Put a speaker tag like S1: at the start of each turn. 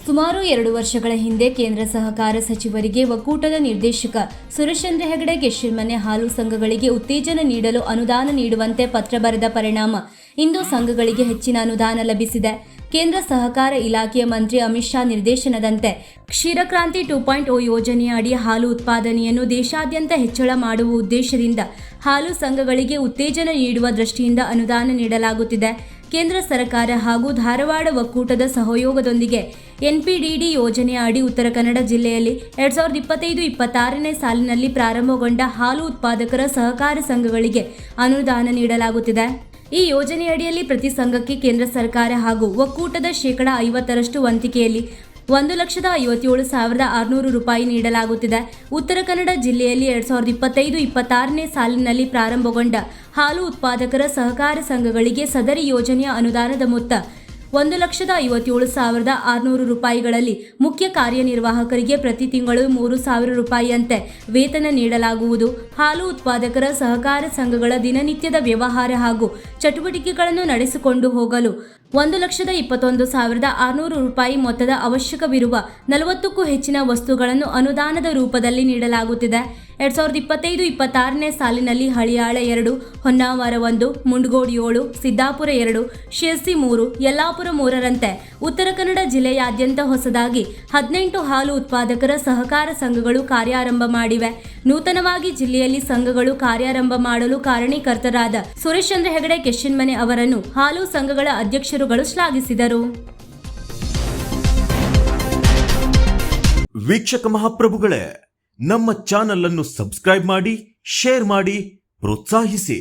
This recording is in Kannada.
S1: ಸುಮಾರು 2 ವರ್ಷಗಳ ಹಿಂದೆ ಕೇಂದ್ರ ಸಹಕಾರ ಸಚಿವರಿಗೆ ಒಕ್ಕೂಟದ ನಿರ್ದೇಶಕ ಸುರೇಶ್ಚಂದ್ರ ಹೆಗಡೆ ಕೆಶಿಮನೆ ಹಾಲು ಸಂಘಗಳಿಗೆ ಉತ್ತೇಜನ ನೀಡಲು ಅನುದಾನ ನೀಡುವಂತೆ ಪತ್ರ ಬರೆದ ಪರಿಣಾಮ ಇಂದು ಸಂಘಗಳಿಗೆ ಹೆಚ್ಚಿನ ಅನುದಾನ ಲಭಿಸಿದೆ. ಕೇಂದ್ರ ಸಹಕಾರ ಇಲಾಖೆಯ ಮಂತ್ರಿ ಅಮಿತ್ ಶಾ ನಿರ್ದೇಶನದಂತೆ ಕ್ಷೀರಕ್ರಾಂತಿ 2.0 ಯೋಜನೆಯ ಅಡಿ ಹಾಲು ಉತ್ಪಾದನೆಯನ್ನು ದೇಶಾದ್ಯಂತ ಹೆಚ್ಚಳ ಮಾಡುವ ಉದ್ದೇಶದಿಂದ ಹಾಲು ಸಂಘಗಳಿಗೆ ಉತ್ತೇಜನ ನೀಡುವ ದೃಷ್ಟಿಯಿಂದ ಅನುದಾನ ನೀಡಲಾಗುತ್ತಿದೆ. ಕೇಂದ್ರ ಸರ್ಕಾರ ಹಾಗೂ ಧಾರವಾಡ ಒಕ್ಕೂಟದ ಸಹಯೋಗದೊಂದಿಗೆ ಎನ್ಪಿಡಿಡಿ ಯೋಜನೆಯ ಅಡಿ ಉತ್ತರ ಕನ್ನಡ ಜಿಲ್ಲೆಯಲ್ಲಿ 2025-26ನೇ ಸಾಲಿನಲ್ಲಿ ಪ್ರಾರಂಭಗೊಂಡ ಹಾಲು ಉತ್ಪಾದಕರ ಸಹಕಾರ ಸಂಘಗಳಿಗೆ ಅನುದಾನ ನೀಡಲಾಗುತ್ತಿದೆ. ಈ ಯೋಜನೆಯಡಿಯಲ್ಲಿ ಪ್ರತಿ ಸಂಘಕ್ಕೆ ಕೇಂದ್ರ ಸರ್ಕಾರ ಹಾಗೂ ಒಕ್ಕೂಟದ 50% ವಂತಿಕೆಯಲ್ಲಿ 1,57,600 ರೂಪಾಯಿ ನೀಡಲಾಗುತ್ತಿದೆ. ಉತ್ತರ ಕನ್ನಡ ಜಿಲ್ಲೆಯಲ್ಲಿ 2025-26ನೇ ಸಾಲಿನಲ್ಲಿ ಪ್ರಾರಂಭಗೊಂಡ ಹಾಲು ಉತ್ಪಾದಕರ ಸಹಕಾರ ಸಂಘಗಳಿಗೆ ಸದರಿ ಯೋಜನೆಯ ಅನುದಾನದ ಮೊತ್ತ 1,57,600 ರೂಪಾಯಿಗಳಲ್ಲಿ ಮುಖ್ಯ ಕಾರ್ಯನಿರ್ವಾಹಕರಿಗೆ ಪ್ರತಿ ತಿಂಗಳು 3,000 ರೂಪಾಯಿಯಂತೆ ವೇತನ ನೀಡಲಾಗುವುದು. ಹಾಲು ಉತ್ಪಾದಕರ ಸಹಕಾರ ಸಂಘಗಳ ದಿನನಿತ್ಯದ ವ್ಯವಹಾರ ಹಾಗೂ ಚಟುವಟಿಕೆಗಳನ್ನು ನಡೆಸಿಕೊಂಡು ಹೋಗಲು 1,21,600 ರೂಪಾಯಿ ಮೊತ್ತದ ಅವಶ್ಯಕವಿರುವ 40ಕ್ಕೂ ಹೆಚ್ಚಿನ ವಸ್ತುಗಳನ್ನು ಅನುದಾನದ ರೂಪದಲ್ಲಿ ನೀಡಲಾಗುತ್ತಿದೆ. 2025-26ನೇ ಸಾಲಿನಲ್ಲಿ ಹಳಿಯಾಳ 2, ಹೊನ್ನಾವರ 1, ಮುಂಡಗೋಡ್ 7, ಸಿದ್ದಾಪುರ 2, ಶಿರ್ಸಿ 3, ಯಲ್ಲಾಪುರ 3ರಂತೆ ಉತ್ತರ ಕನ್ನಡ ಜಿಲ್ಲೆಯಾದ್ಯಂತ ಹೊಸದಾಗಿ 18 ಹಾಲು ಉತ್ಪಾದಕರ ಸಹಕಾರ ಸಂಘಗಳು ಕಾರ್ಯಾರಂಭ ಮಾಡಿವೆ. ನೂತನವಾಗಿ ಜಿಲ್ಲೆಯಲ್ಲಿ ಸಂಘಗಳು ಕಾರ್ಯಾರಂಭ ಮಾಡಲು ಕಾರಣೀಕರ್ತರಾದ ಸುರೇಶ್ಚಂದ್ರ ಹೆಗಡೆ ಕೆಶಿಮನೆ ಅವರನ್ನು ಹಾಲು ಸಂಘಗಳ ಅಧ್ಯಕ್ಷರುಗಳು ಶ್ಲಾಘಿಸಿದರು.
S2: ವೀಕ್ಷಕ ಮಹಾಪ್ರಭುಗಳೇ, ನಮ್ಮ ಚಾನಲ್ ಅನ್ನು ಸಬ್ಸ್ಕ್ರೈಬ್ ಮಾಡಿ, ಶೇರ್ ಮಾಡಿ, ಪ್ರೋತ್ಸಾಹಿಸಿ.